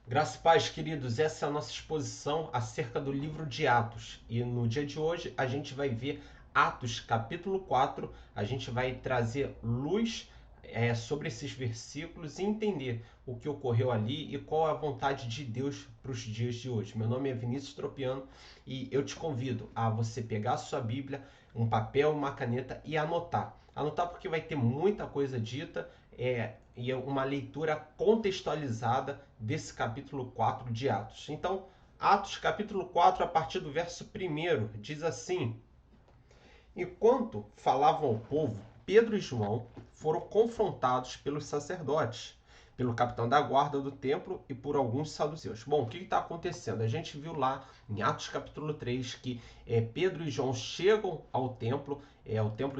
Graças e paz, queridos, essa é a nossa exposição acerca do livro de Atos. E no dia de hoje a gente vai ver Atos capítulo 4. A gente vai trazer luz sobre esses versículos e entender o que ocorreu ali e qual é a vontade de Deus para os dias de hoje. Meu nome é Vinícius Tropiano e eu te convido a você pegar a sua Bíblia, um papel, uma caneta e anotar. Anotar porque vai ter muita coisa dita e uma leitura contextualizada desse capítulo 4 de Atos. Então, Atos capítulo 4, a partir do verso 1, diz assim: Enquanto falavam ao povo, Pedro e João foram confrontados pelos sacerdotes, pelo capitão da guarda do templo e por alguns saduceus. Bom, o que está acontecendo? A gente viu lá em Atos capítulo 3 que Pedro e João chegam ao templo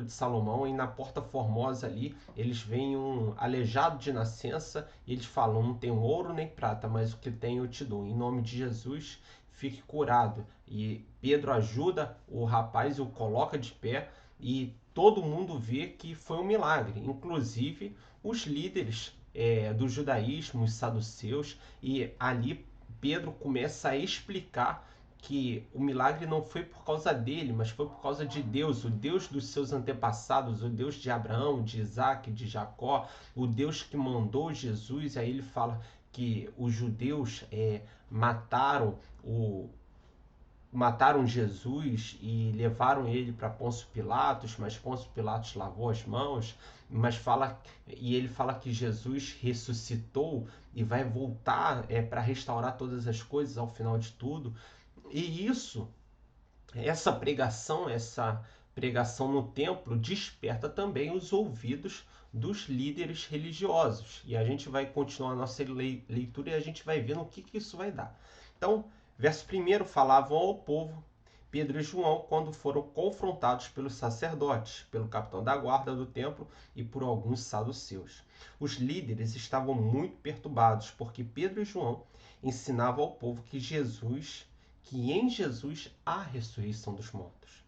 de Salomão, e na porta formosa ali eles veem um aleijado de nascença e eles falam: não tem ouro nem prata, mas o que tem eu te dou. Em nome de Jesus, fique curado. E Pedro ajuda o rapaz e o coloca de pé, e todo mundo vê que foi um milagre, inclusive os líderes do judaísmo, os saduceus, e ali Pedro começa a explicar que o milagre não foi por causa dele, mas foi por causa de Deus, o Deus dos seus antepassados, o Deus de Abraão, de Isaac, de Jacó, o Deus que mandou Jesus. Aí ele fala que os judeus mataram o, mataram Jesus e levaram ele para Pôncio Pilatos, mas Pôncio Pilatos lavou as mãos, e ele fala que Jesus ressuscitou e vai voltar para restaurar todas as coisas ao final de tudo. E essa pregação no templo desperta também os ouvidos dos líderes religiosos. E a gente vai continuar a nossa leitura e a gente vai ver no que isso vai dar. Então, verso 1: falavam ao povo Pedro e João quando foram confrontados pelos sacerdotes, pelo capitão da guarda do templo e por alguns saduceus. Os líderes estavam muito perturbados porque Pedro e João ensinavam ao povo que em Jesus há ressurreição dos mortos.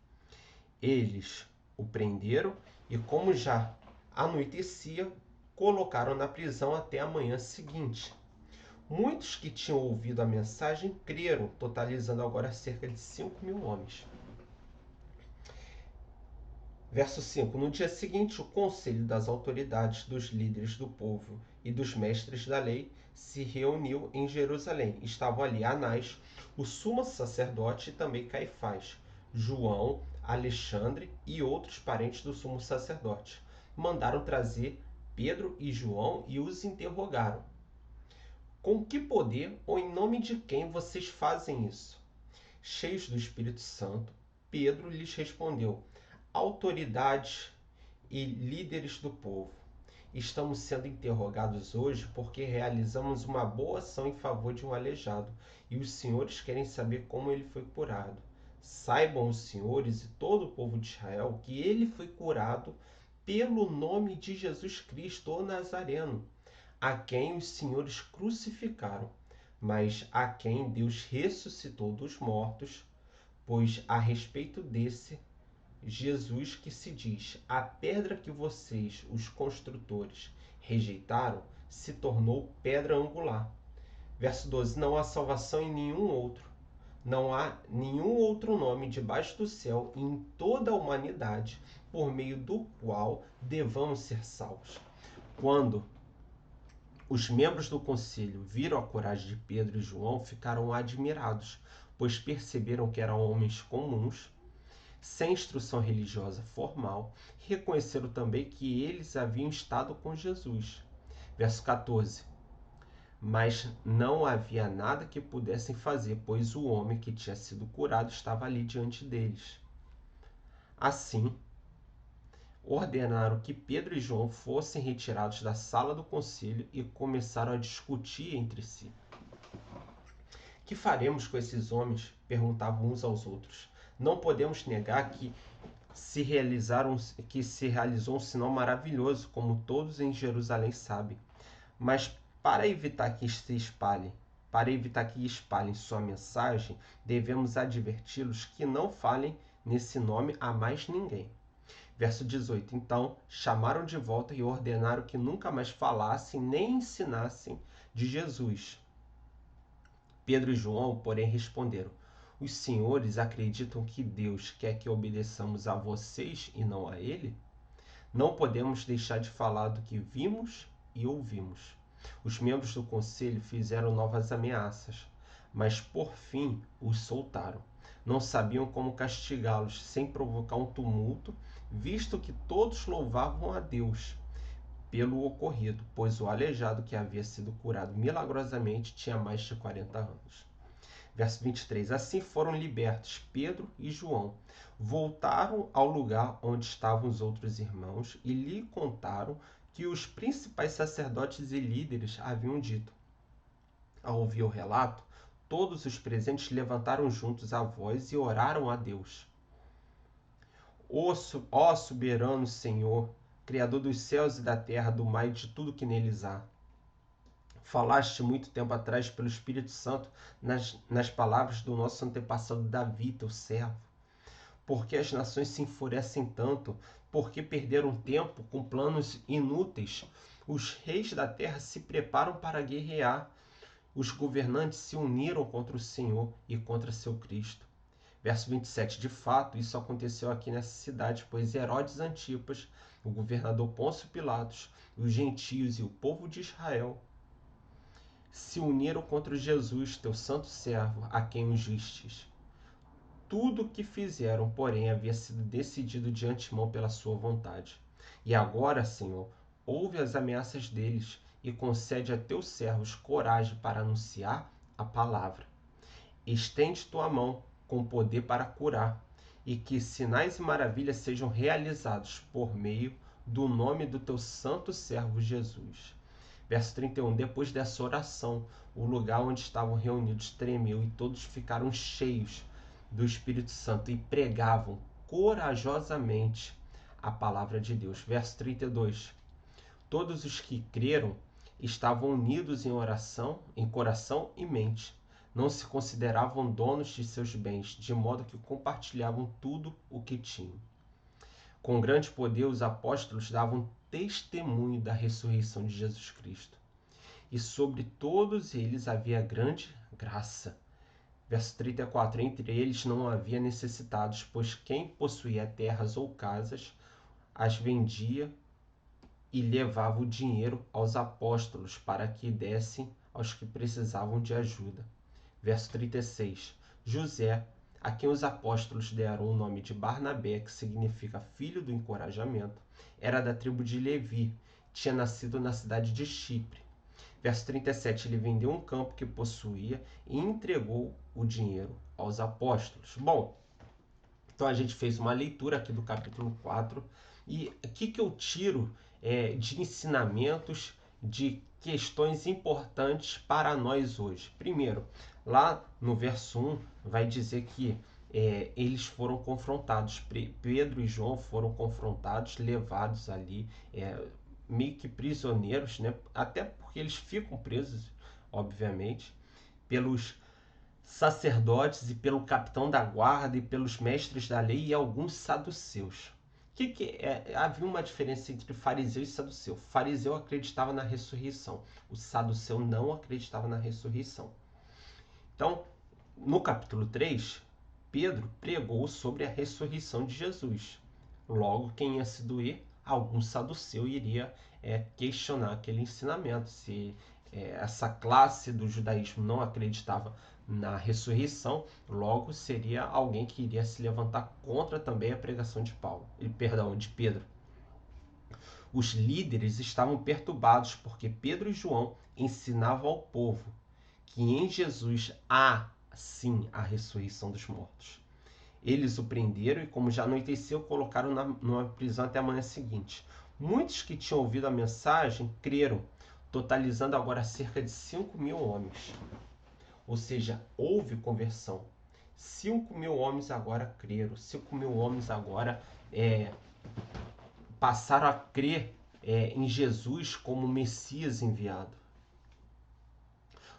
Eles o prenderam e, como já anoitecia, colocaram na prisão até a manhã seguinte. Muitos que tinham ouvido a mensagem creram, totalizando agora cerca de 5.000 homens. Verso 5: No dia seguinte, o conselho das autoridades, dos líderes do povo e dos mestres da lei se reuniu em Jerusalém. Estavam ali Anás, o sumo sacerdote, e também Caifás, João, Alexandre e outros parentes do sumo sacerdote. Mandaram trazer Pedro e João e os interrogaram: Com que poder ou em nome de quem vocês fazem isso? Cheios do Espírito Santo, Pedro lhes respondeu: Autoridades e líderes do povo, estamos sendo interrogados hoje porque realizamos uma boa ação em favor de um aleijado, e os senhores querem saber como ele foi curado. Saibam os senhores e todo o povo de Israel que ele foi curado pelo nome de Jesus Cristo, o Nazareno, a quem os senhores crucificaram, mas a quem Deus ressuscitou dos mortos, pois a respeito desse Jesus que se diz: a pedra que vocês, os construtores, rejeitaram, se tornou pedra angular. Verso 12: Não há salvação em nenhum outro. Não há nenhum outro nome debaixo do céu e em toda a humanidade por meio do qual devamos ser salvos. Quando os membros do conselho viram a coragem de Pedro e João, ficaram admirados, pois perceberam que eram homens comuns, sem instrução religiosa formal. Reconheceram também que eles haviam estado com Jesus. Verso 14: Mas não havia nada que pudessem fazer, pois o homem que tinha sido curado estava ali diante deles. Assim, ordenaram que Pedro e João fossem retirados da sala do conselho e começaram a discutir entre si. Que faremos com esses homens? Perguntavam uns aos outros. Não podemos negar que se realizou um sinal maravilhoso, como todos em Jerusalém sabem. Mas para evitar que espalhem sua mensagem, devemos adverti-los que não falem nesse nome a mais ninguém. Verso 18: Então chamaram de volta e ordenaram que nunca mais falassem nem ensinassem de Jesus. Pedro e João, porém, responderam: os senhores acreditam que Deus quer que obedeçamos a vocês e não a ele? Não podemos deixar de falar do que vimos e ouvimos. Os membros do conselho fizeram novas ameaças, mas por fim os soltaram. Não sabiam como castigá-los sem provocar um tumulto, visto que todos louvavam a Deus pelo ocorrido, pois o aleijado que havia sido curado milagrosamente tinha mais de 40 anos. Verso 23. Assim foram libertos Pedro e João. Voltaram ao lugar onde estavam os outros irmãos e lhe contaram que os principais sacerdotes e líderes haviam dito. Ao ouvir o relato, todos os presentes levantaram juntos a voz e oraram a Deus. Ó soberano Senhor, Criador dos céus e da terra, do mar e de tudo que neles há. Falaste muito tempo atrás pelo Espírito Santo nas palavras do nosso antepassado Davi, teu servo. Porque as nações se enfurecem tanto? Porque perderam tempo com planos inúteis? Os reis da terra se preparam para guerrear. Os governantes se uniram contra o Senhor e contra seu Cristo. Verso 27. De fato, isso aconteceu aqui nessa cidade, pois Herodes Antipas, o governador Pôncio Pilatos, os gentios e o povo de Israel se uniram contra Jesus, teu santo servo, a quem ungistes. Tudo o que fizeram, porém, havia sido decidido de antemão pela sua vontade. E agora, Senhor, ouve as ameaças deles e concede a teus servos coragem para anunciar a palavra. Estende tua mão com poder para curar, e que sinais e maravilhas sejam realizados por meio do nome do teu santo servo Jesus. Verso 31. Depois dessa oração, o lugar onde estavam reunidos tremeu e todos ficaram cheios do Espírito Santo e pregavam corajosamente a palavra de Deus. Verso 32. Todos os que creram estavam unidos em oração, em coração e mente. Não se consideravam donos de seus bens, de modo que compartilhavam tudo o que tinham. Com grande poder, os apóstolos davam testemunho da ressurreição de Jesus Cristo. E sobre todos eles havia grande graça. Verso 34. Entre eles não havia necessitados, pois quem possuía terras ou casas as vendia e levava o dinheiro aos apóstolos para que dessem aos que precisavam de ajuda. Verso 36. José, a quem os apóstolos deram o nome de Barnabé, que significa filho do encorajamento, era da tribo de Levi, tinha nascido na cidade de Chipre. Verso 37. Ele vendeu um campo que possuía e entregou o dinheiro aos apóstolos. Bom, então a gente fez uma leitura aqui do capítulo 4 e o que eu tiro de ensinamentos, de questões importantes para nós hoje. Primeiro, lá no verso 1 vai dizer que eles foram confrontados, Pedro e João foram confrontados, levados ali, meio que prisioneiros, né? Até porque eles ficam presos, obviamente, pelos sacerdotes e pelo capitão da guarda e pelos mestres da lei e alguns saduceus. Havia uma diferença entre fariseu e saduceu. O fariseu acreditava na ressurreição, o saduceu não acreditava na ressurreição. Então, no capítulo 3, Pedro pregou sobre a ressurreição de Jesus. Logo, quem ia se doer, algum saduceu iria questionar aquele ensinamento. Se essa classe do judaísmo não acreditava na ressurreição, logo seria alguém que iria se levantar contra também a pregação de Pedro. Os líderes estavam perturbados porque Pedro e João ensinavam ao povo que em Jesus há sim a ressurreição dos mortos. Eles o prenderam e, como já anoiteceu, colocaram numa prisão até a manhã seguinte. Muitos que tinham ouvido a mensagem creram, totalizando agora cerca de 5.000 homens. Ou seja, houve conversão. 5.000 homens agora creram. 5.000 homens agora passaram a crer em Jesus como Messias enviado.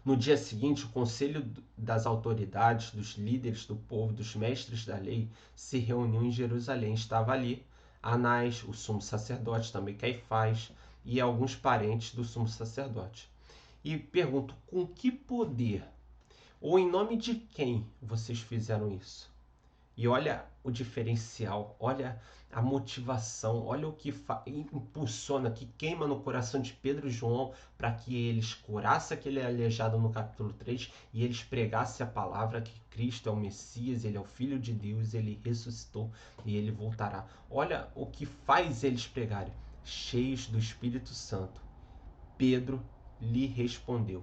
No dia seguinte, o conselho das autoridades, dos líderes do povo, dos mestres da lei, se reuniu em Jerusalém. Estava ali Anás, o sumo sacerdote, também Caifás, e alguns parentes do sumo sacerdote. E pergunto, com que poder Ou em nome de quem vocês fizeram isso? E olha o diferencial, olha a motivação, olha o que impulsiona, que queima no coração de Pedro e João para que eles curassem aquele aleijado no capítulo 3 e eles pregassem a palavra que Cristo é o Messias, ele é o Filho de Deus, ele ressuscitou e ele voltará. Olha o que faz eles pregarem, cheios do Espírito Santo. Pedro lhe respondeu: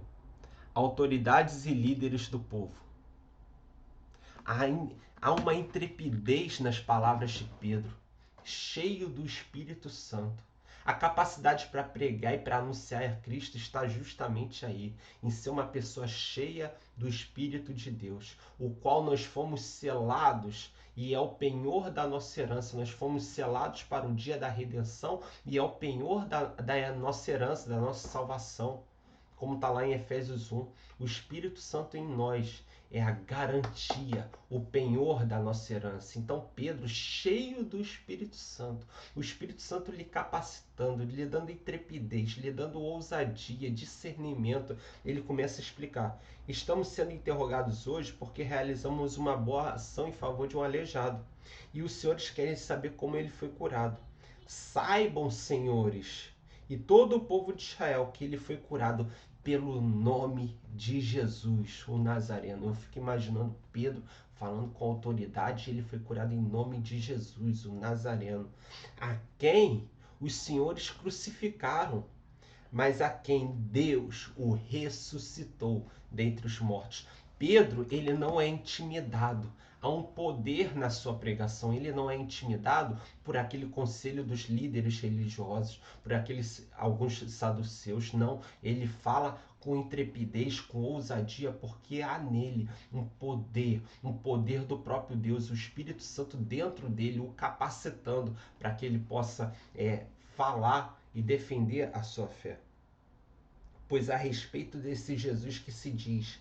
autoridades e líderes do povo. Há uma intrepidez nas palavras de Pedro, cheio do Espírito Santo. A capacidade para pregar e para anunciar a Cristo está justamente aí, em ser uma pessoa cheia do Espírito de Deus, o qual nós fomos selados e é o penhor da nossa herança. Nós fomos selados para o dia da redenção e é o penhor da nossa herança, da nossa salvação. Como está lá em Efésios 1, o Espírito Santo em nós é a garantia, o penhor da nossa herança. Então Pedro, cheio do Espírito Santo, o Espírito Santo lhe capacitando, lhe dando intrepidez, lhe dando ousadia, discernimento, ele começa a explicar: estamos sendo interrogados hoje porque realizamos uma boa ação em favor de um aleijado, e os senhores querem saber como ele foi curado. Saibam, senhores, e todo o povo de Israel, que ele foi curado pelo nome de Jesus, o Nazareno. Eu fico imaginando Pedro falando com autoridade, ele foi curado em nome de Jesus, o Nazareno, a quem os senhores crucificaram, mas a quem Deus o ressuscitou dentre os mortos. Pedro, ele não é intimidado. Há um poder na sua pregação. Ele não é intimidado por aquele conselho dos líderes religiosos, por alguns saduceus. Não, ele fala com intrepidez, com ousadia, porque há nele um poder do próprio Deus, o Espírito Santo dentro dele, o capacitando para que ele possa falar e defender a sua fé. Pois a respeito desse Jesus que se diz: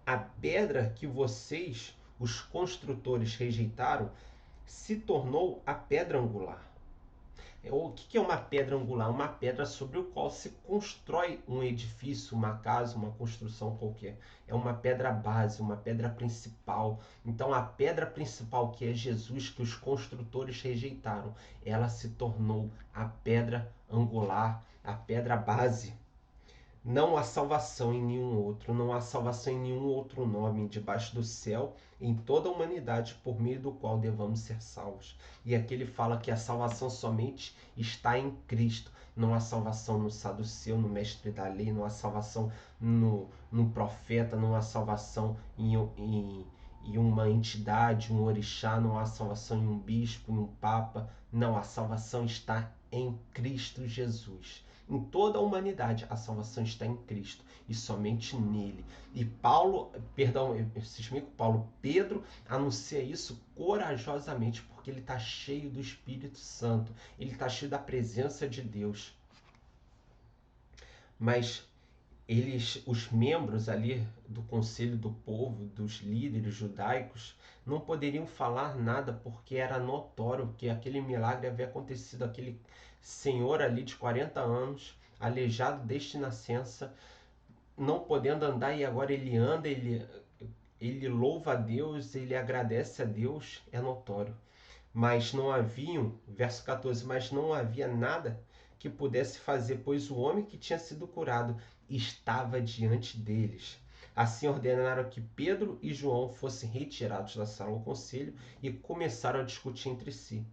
a pedra que vocês, os construtores, rejeitaram, se tornou a pedra angular. O que é uma pedra angular? Uma pedra sobre a qual se constrói um edifício, uma casa, uma construção qualquer. É uma pedra base, uma pedra principal. Então a pedra principal, que é Jesus, que os construtores rejeitaram, ela se tornou a pedra angular, a pedra base. Não há salvação em nenhum outro, não há salvação em nenhum outro nome debaixo do céu, em toda a humanidade, por meio do qual devamos ser salvos. E aqui ele fala que a salvação somente está em Cristo. Não há salvação no saduceu, no mestre da lei, não há salvação no profeta, não há salvação em uma entidade, um orixá, não há salvação em um bispo, em um papa. Não, a salvação está em Cristo Jesus. Em toda a humanidade, a salvação está em Cristo e somente nele. E Pedro anuncia isso corajosamente, porque ele está cheio do Espírito Santo, ele está cheio da presença de Deus. Mas os membros ali do conselho do povo, dos líderes judaicos, não poderiam falar nada porque era notório que aquele milagre havia acontecido. Aquele senhor ali de 40 anos, aleijado desde nascença, não podendo andar, e agora ele anda, ele louva a Deus, ele agradece a Deus, é notório. Mas não haviam, verso 14, mas não havia nada que pudesse fazer, pois o homem que tinha sido curado estava diante deles. Assim ordenaram que Pedro e João fossem retirados da sala do conselho e começaram a discutir entre si: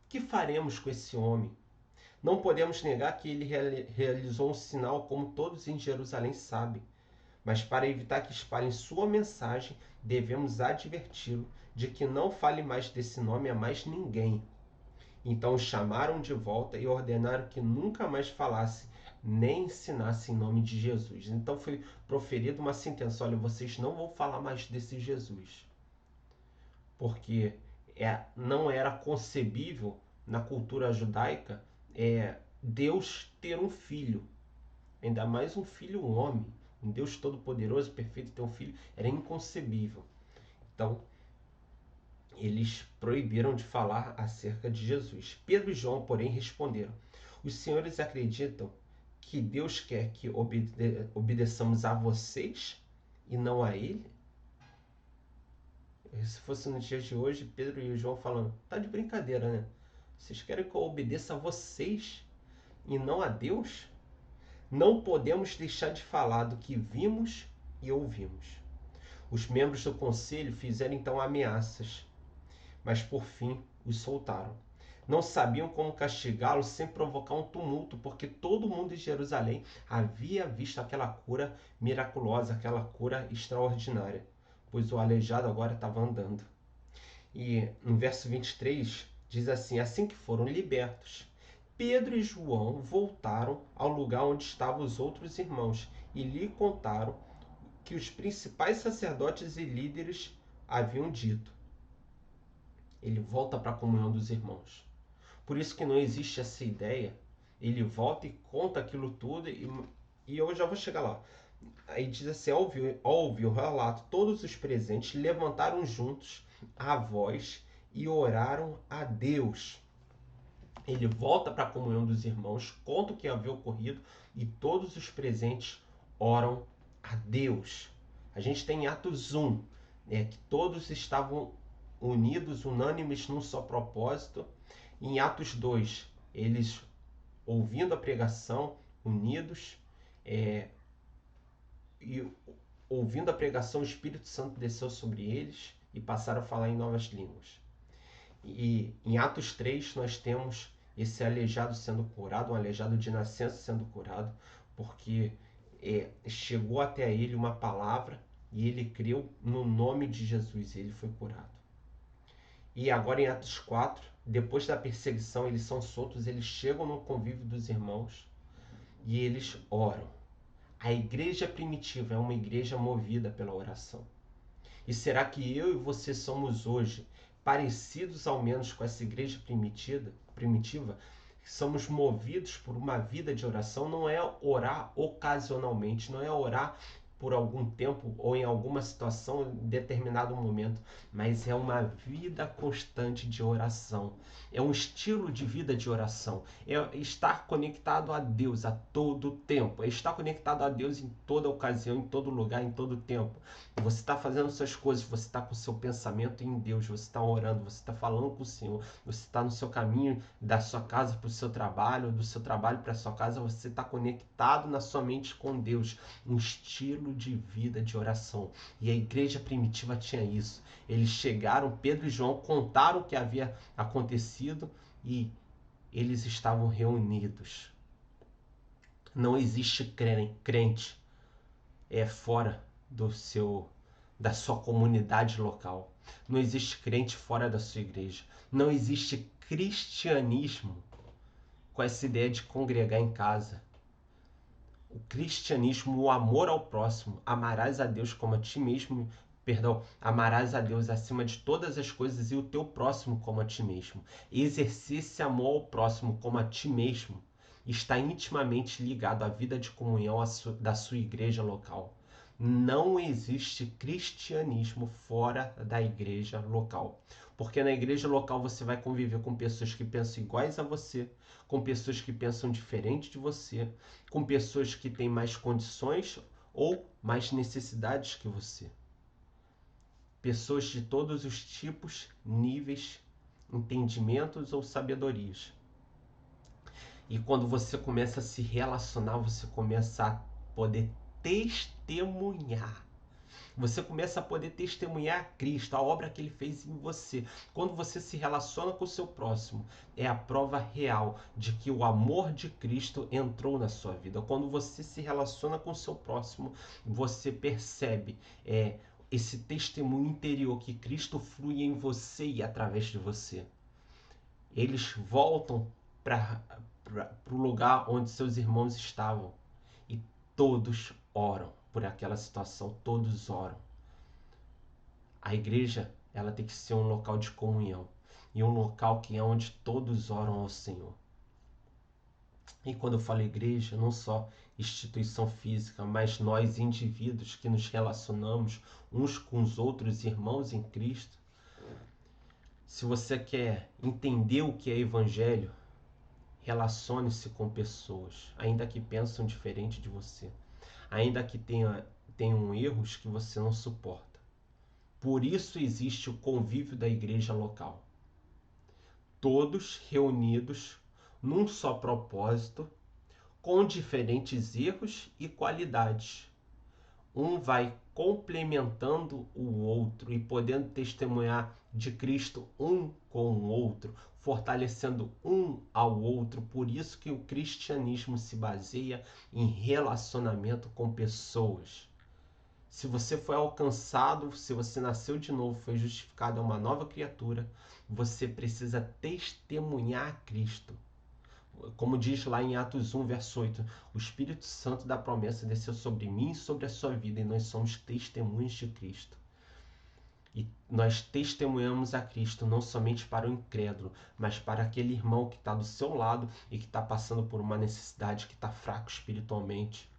que faremos com esse homem? Não podemos negar que ele realizou um sinal, como todos em Jerusalém sabem. Mas para evitar que espalhem sua mensagem, devemos adverti-lo de que não fale mais desse nome a mais ninguém. Então os chamaram de volta e ordenaram que nunca mais falasse nem ensinasse em nome de Jesus. Então foi proferida uma sentença: olha, vocês não vão falar mais desse Jesus. Porque não era concebível na cultura judaica Deus ter um filho, ainda mais um filho homem. Um Deus todo-poderoso, perfeito, ter um filho era inconcebível. Então, eles proibiram de falar acerca de Jesus. Pedro e João, porém, responderam: os senhores acreditam que Deus quer que obedeçamos a vocês e não a ele? Se fosse nos dias de hoje, Pedro e João falando, tá de brincadeira, né? Vocês querem que eu obedeça a vocês e não a Deus? Não podemos deixar de falar do que vimos e ouvimos. Os membros do conselho fizeram então ameaças, mas por fim os soltaram. Não sabiam como castigá-lo sem provocar um tumulto, porque todo mundo em Jerusalém havia visto aquela cura miraculosa, aquela cura extraordinária, pois o aleijado agora estava andando. E no verso 23 diz assim: assim que foram libertos, Pedro e João voltaram ao lugar onde estavam os outros irmãos e lhe contaram que os principais sacerdotes e líderes haviam dito. Ele volta para a comunhão dos irmãos. Por isso que não existe essa ideia. Ele volta e conta aquilo tudo e eu já vou chegar lá. Aí diz assim, ao ouvir o relato, todos os presentes levantaram juntos a voz e oraram a Deus. Ele volta para a comunhão dos irmãos, conta o que havia ocorrido e todos os presentes oram a Deus. A gente tem em Atos 1, que todos estavam unidos, unânimes num só propósito. Em Atos 2, eles ouvindo a pregação, unidos, e ouvindo a pregação, o Espírito Santo desceu sobre eles e passaram a falar em novas línguas. E em Atos 3 nós temos esse aleijado sendo curado, um aleijado de nascença sendo curado, porque chegou até ele uma palavra e ele creu no nome de Jesus e ele foi curado. E agora em Atos 4, depois da perseguição, eles são soltos, eles chegam no convívio dos irmãos e eles oram. A igreja primitiva é uma igreja movida pela oração. E será que eu e você somos hoje parecidos ao menos com essa igreja primitiva? Somos movidos por uma vida de oração, não é orar ocasionalmente, não é orar por algum tempo ou em alguma situação, em determinado momento, mas é uma vida constante de oração. É um estilo de vida de oração. É estar conectado a Deus a todo tempo. É estar conectado a Deus em toda ocasião, em todo lugar, em todo tempo. Você está fazendo suas coisas, você está com o seu pensamento em Deus, você está orando, você está falando com o Senhor, você está no seu caminho da sua casa para o seu trabalho, do seu trabalho para a sua casa, você está conectado na sua mente com Deus, um estilo de vida de oração. E a igreja primitiva tinha isso. Eles chegaram, Pedro e João contaram o que havia acontecido e eles estavam reunidos. Não existe crente fora da sua comunidade local. Não existe crente fora da sua igreja. Não existe cristianismo com essa ideia de congregar em casa. O cristianismo, o amor ao próximo, amarás a Deus como a ti mesmo, amarás a Deus acima de todas as coisas e o teu próximo como a ti mesmo. Exercer esse amor ao próximo como a ti mesmo está intimamente ligado à vida de comunhão da sua igreja local. Não existe cristianismo fora da igreja local. Porque na igreja local você vai conviver com pessoas que pensam iguais a você, com pessoas que pensam diferente de você, com pessoas que têm mais condições ou mais necessidades que você. Pessoas de todos os tipos, níveis, entendimentos ou sabedorias. E quando você começa a se relacionar, você começa a poder testemunhar. Você começa a poder testemunhar Cristo, a obra que ele fez em você. Quando você se relaciona com o seu próximo, é a prova real de que o amor de Cristo entrou na sua vida. Quando você se relaciona com o seu próximo, você percebe esse testemunho interior que Cristo flui em você e através de você. Eles voltam para o lugar onde seus irmãos estavam e todos oram por aquela situação, todos oram. A igreja, ela tem que ser um local de comunhão e um local que é onde todos oram ao Senhor. E quando eu falo igreja, não só instituição física, mas nós indivíduos que nos relacionamos uns com os outros, irmãos em Cristo. Se você quer entender o que é evangelho, relacione-se com pessoas, ainda que pensam diferente de você, ainda que tenham erros que você não suporta. Por isso existe o convívio da igreja local. Todos reunidos num só propósito, com diferentes erros e qualidades. Um vai complementando o outro e podendo testemunhar de Cristo um com o outro, fortalecendo um ao outro. Por isso que o cristianismo se baseia em relacionamento com pessoas. Se você foi alcançado, se você nasceu de novo, foi justificado, é uma nova criatura, você precisa testemunhar a Cristo. Como diz lá em Atos 1, verso 8, o Espírito Santo da promessa desceu sobre mim e sobre a sua vida, e nós somos testemunhas de Cristo. E nós testemunhamos a Cristo não somente para o incrédulo, mas para aquele irmão que está do seu lado e que está passando por uma necessidade, que está fraco espiritualmente.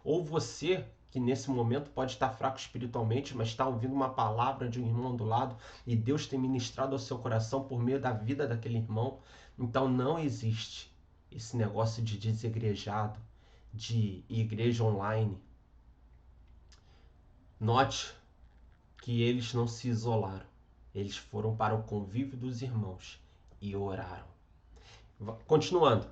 Ou você, que nesse momento pode estar fraco espiritualmente, mas está ouvindo uma palavra de um irmão do lado e Deus tem ministrado ao seu coração por meio da vida daquele irmão. Então não existe esse negócio de desegrejado, de igreja online. Note que eles não se isolaram. Eles foram para o convívio dos irmãos e oraram. Continuando.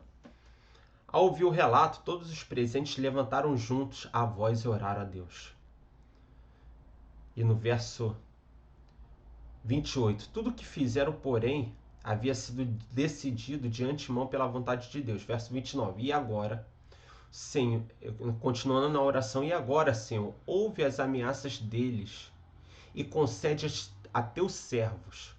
Ao ouvir o relato, todos os presentes levantaram juntos a voz e oraram a Deus. E no verso 28, tudo o que fizeram, porém, havia sido decidido de antemão pela vontade de Deus. Verso 29, e agora, Senhor, continuando na oração, e agora, Senhor, ouve as ameaças deles e concede a teus servos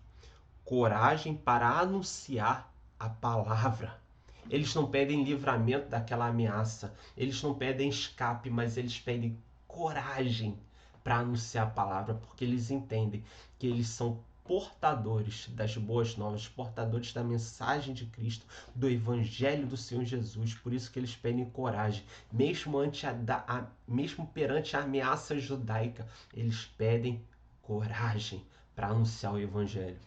coragem para anunciar a palavra. Eles não pedem livramento daquela ameaça, eles não pedem escape, mas eles pedem coragem para anunciar a palavra, porque eles entendem que eles são portadores das boas novas, portadores da mensagem de Cristo, do evangelho do Senhor Jesus. Por isso que eles pedem coragem, mesmo perante a ameaça judaica, eles pedem coragem para anunciar o evangelho.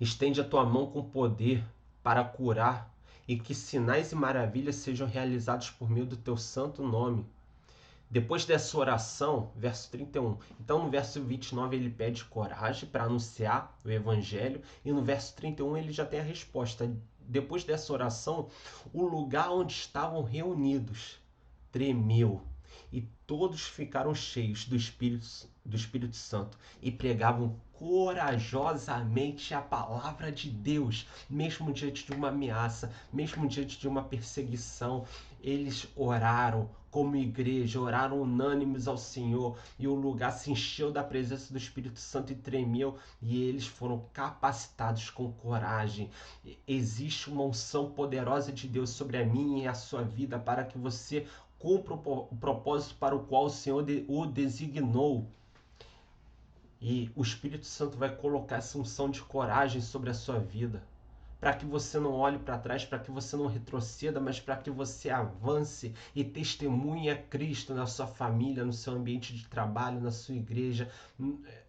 Estende a tua mão com poder para curar, e que sinais e maravilhas sejam realizados por meio do teu santo nome. Depois dessa oração, verso 31, então no verso 29 ele pede coragem para anunciar o evangelho, e no verso 31 ele já tem a resposta. Depois dessa oração, o lugar onde estavam reunidos tremeu, e todos ficaram cheios do Espírito Santo e pregavam corajosamente a palavra de Deus, mesmo diante de uma ameaça, mesmo diante de uma perseguição. Eles oraram como igreja, oraram unânimes ao Senhor, e o lugar se encheu da presença do Espírito Santo e tremeu, e eles foram capacitados com coragem. Existe uma unção poderosa de Deus sobre a minha e a sua vida para que você cumpra o propósito para o qual o Senhor o designou. E o Espírito Santo vai colocar essa unção de coragem sobre a sua vida, para que você não olhe para trás, para que você não retroceda, mas para que você avance e testemunhe a Cristo na sua família, no seu ambiente de trabalho, na sua igreja,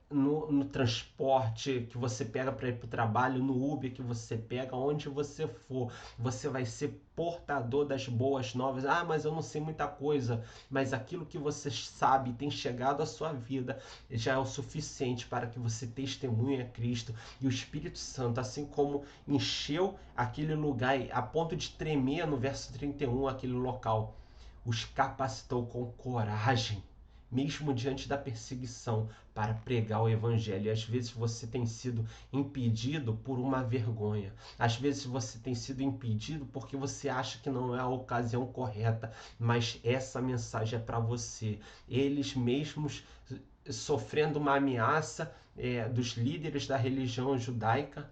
no transporte que você pega para ir para o trabalho, no Uber que você pega, onde você for, você vai ser portador das boas novas. Ah, mas eu não sei muita coisa, mas aquilo que você sabe tem chegado à sua vida já é o suficiente para que você testemunhe a Cristo. E o Espírito Santo, assim como encheu aquele lugar a ponto de tremer no verso 31, aquele local, os capacitou com coragem, mesmo diante da perseguição, para pregar o evangelho. E às vezes você tem sido impedido por uma vergonha. Às vezes você tem sido impedido porque você acha que não é a ocasião correta, mas essa mensagem é para você. Eles mesmos sofrendo uma ameaça dos líderes da religião judaica,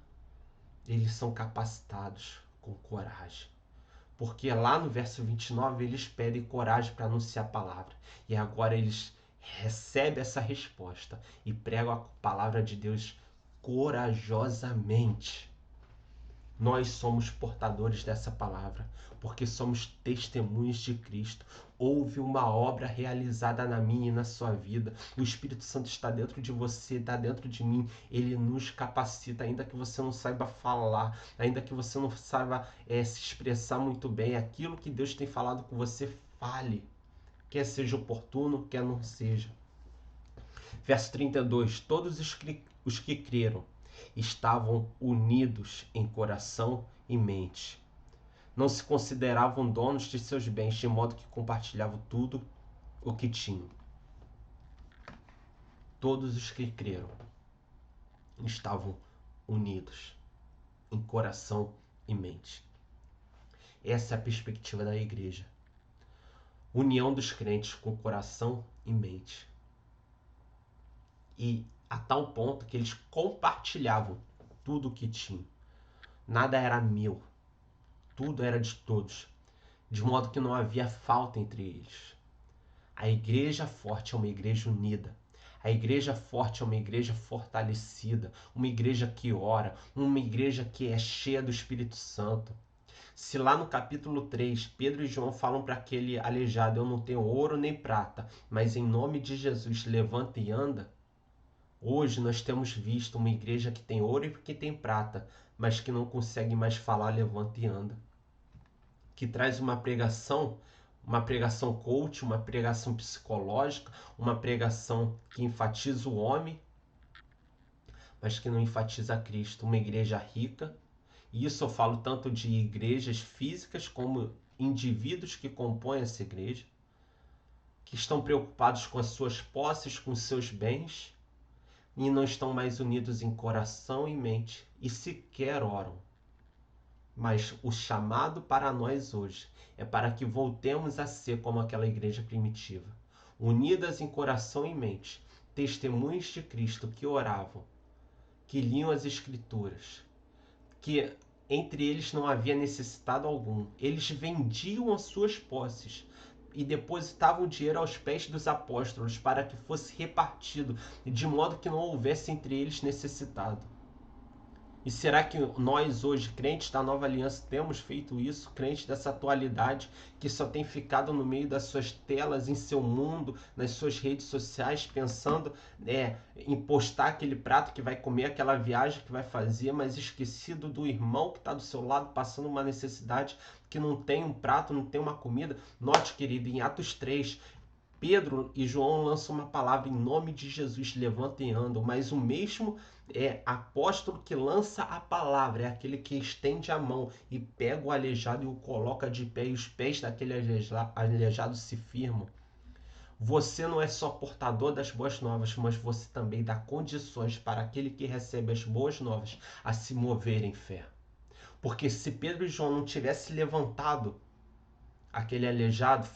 eles são capacitados com coragem. Porque lá no verso 29 eles pedem coragem para anunciar a palavra. E agora eles recebem essa resposta e pregam a palavra de Deus corajosamente. Nós somos portadores dessa palavra, porque somos testemunhas de Cristo. Houve uma obra realizada na minha e na sua vida. O Espírito Santo está dentro de você, está dentro de mim. Ele nos capacita, ainda que você não saiba falar, ainda que você não saiba se expressar muito bem. Aquilo que Deus tem falado com você, fale. Quer seja oportuno, quer não seja. Verso 32. Todos os que creram estavam unidos em coração e mente. Não se consideravam donos de seus bens, de modo que compartilhavam tudo o que tinham. Todos os que creram estavam unidos em coração e mente. Essa é a perspectiva da igreja. União dos crentes com coração e mente. E a tal ponto que eles compartilhavam tudo o que tinham. Nada era meu. Tudo era de todos. De modo que não havia falta entre eles. A igreja forte é uma igreja unida. A igreja forte é uma igreja fortalecida. Uma igreja que ora. Uma igreja que é cheia do Espírito Santo. Se lá no capítulo 3, Pedro e João falam para aquele aleijado: eu não tenho ouro nem prata, mas em nome de Jesus levanta e anda. Hoje nós temos visto uma igreja que tem ouro e que tem prata, mas que não consegue mais falar, levanta e anda. Que traz uma pregação coach, uma pregação psicológica, uma pregação que enfatiza o homem, mas que não enfatiza Cristo. Uma igreja rica. E isso eu falo tanto de igrejas físicas como indivíduos que compõem essa igreja, que estão preocupados com as suas posses, com os seus bens, e não estão mais unidos em coração e mente, e sequer oram. Mas o chamado para nós hoje é para que voltemos a ser como aquela igreja primitiva, unidas em coração e mente, testemunhas de Cristo que oravam, que liam as Escrituras, que entre eles não havia necessitado algum. Eles vendiam as suas posses e depositavam o dinheiro aos pés dos apóstolos para que fosse repartido, de modo que não houvesse entre eles necessitado. E será que nós hoje, crentes da Nova Aliança, temos feito isso? Crentes dessa atualidade que só tem ficado no meio das suas telas, em seu mundo, nas suas redes sociais, pensando em postar aquele prato que vai comer, aquela viagem que vai fazer, mas esquecido do irmão que está do seu lado passando uma necessidade, que não tem um prato, não tem uma comida? Note, querido, em Atos 3, Pedro e João lançam uma palavra em nome de Jesus, levanta e anda, mas o mesmo apóstolo que lança a palavra, é aquele que estende a mão e pega o aleijado e o coloca de pé, e os pés daquele aleijado se firmam. Você não é só portador das boas novas, mas você também dá condições para aquele que recebe as boas novas a se mover em fé. Porque se Pedro e João não tivessem levantado aquele aleijado,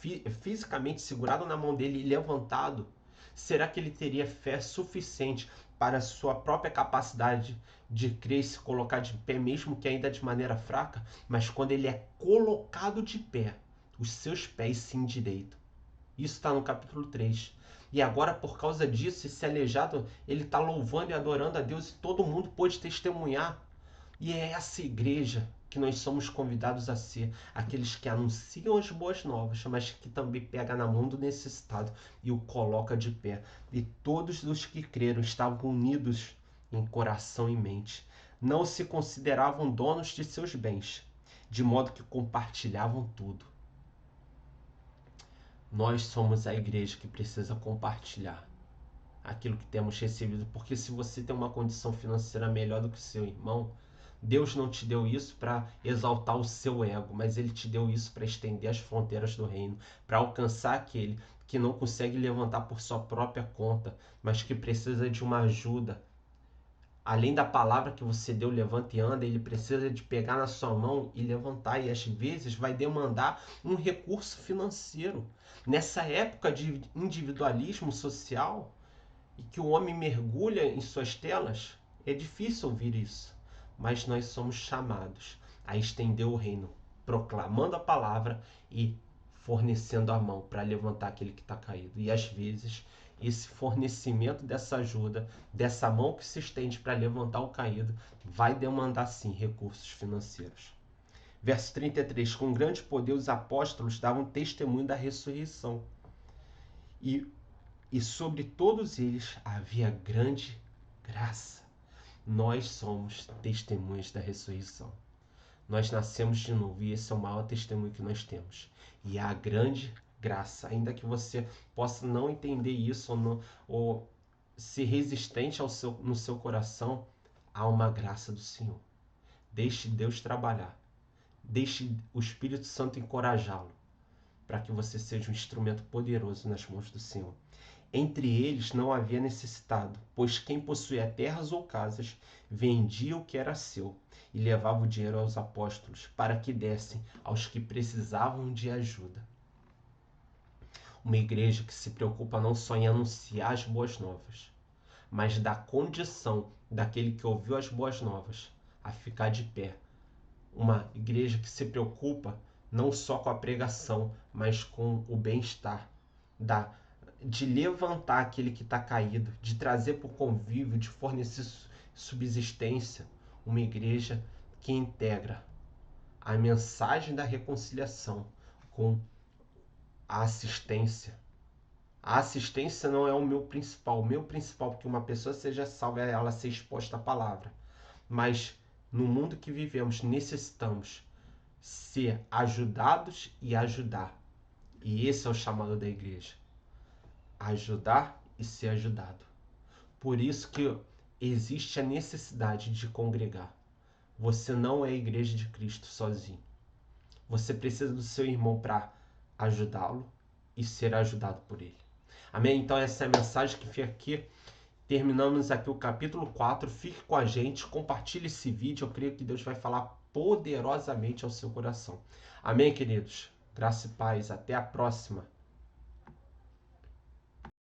fisicamente segurado na mão dele e levantado, será que ele teria fé suficiente para a sua própria capacidade de crer e se colocar de pé, mesmo que ainda de maneira fraca? Mas quando ele é colocado de pé, os seus pés se endireitam. Isso está no capítulo 3. E agora, por causa disso, esse aleijado, ele está louvando e adorando a Deus, e todo mundo pôde testemunhar. E é essa igreja que nós somos convidados a ser, aqueles que anunciam as boas novas, mas que também pega na mão do necessitado e o coloca de pé. E todos os que creram estavam unidos em coração e mente. Não se consideravam donos de seus bens, de modo que compartilhavam tudo. Nós somos a igreja que precisa compartilhar aquilo que temos recebido, porque se você tem uma condição financeira melhor do que seu irmão, Deus não te deu isso para exaltar o seu ego, mas Ele te deu isso para estender as fronteiras do reino, para alcançar aquele que não consegue levantar por sua própria conta, mas que precisa de uma ajuda. Além da palavra que você deu, levanta e anda, ele precisa de pegar na sua mão e levantar, e às vezes vai demandar um recurso financeiro. Nessa época de individualismo social, e que o homem mergulha em suas telas, é difícil ouvir isso. Mas nós somos chamados a estender o reino, proclamando a palavra e fornecendo a mão para levantar aquele que está caído. E às vezes, esse fornecimento dessa ajuda, dessa mão que se estende para levantar o caído, vai demandar sim recursos financeiros. Verso 33, com grande poder os apóstolos davam testemunho da ressurreição. E sobre todos eles havia grande graça. Nós somos testemunhas da ressurreição. Nós nascemos de novo e esse é o maior testemunho que nós temos. E há grande graça, ainda que você possa não entender isso ou ser resistente no seu coração, há uma graça do Senhor. Deixe Deus trabalhar. Deixe o Espírito Santo encorajá-lo, para que você seja um instrumento poderoso nas mãos do Senhor. Entre eles não havia necessitado, pois quem possuía terras ou casas vendia o que era seu e levava o dinheiro aos apóstolos, para que dessem aos que precisavam de ajuda. Uma igreja que se preocupa não só em anunciar as boas novas, mas da condição daquele que ouviu as boas novas a ficar de pé. Uma igreja que se preocupa não só com a pregação, mas com o bem-estar, de levantar aquele que está caído, de trazer para o convívio, de fornecer subsistência. Uma igreja que integra a mensagem da reconciliação com a assistência. A assistência não é o meu principal. O meu principal, porque uma pessoa seja salva, é ela ser exposta à palavra. Mas no mundo que vivemos, necessitamos ser ajudados e ajudar. E esse é o chamado da igreja. Ajudar e ser ajudado. Por isso que existe a necessidade de congregar. Você não é a igreja de Cristo sozinho. Você precisa do seu irmão para ajudá-lo e ser ajudado por ele. Amém? Então essa é a mensagem que fica aqui. Terminamos aqui o capítulo 4. Fique com a gente, compartilhe esse vídeo. Eu creio que Deus vai falar poderosamente ao seu coração. Amém, queridos? Graça e paz. Até a próxima.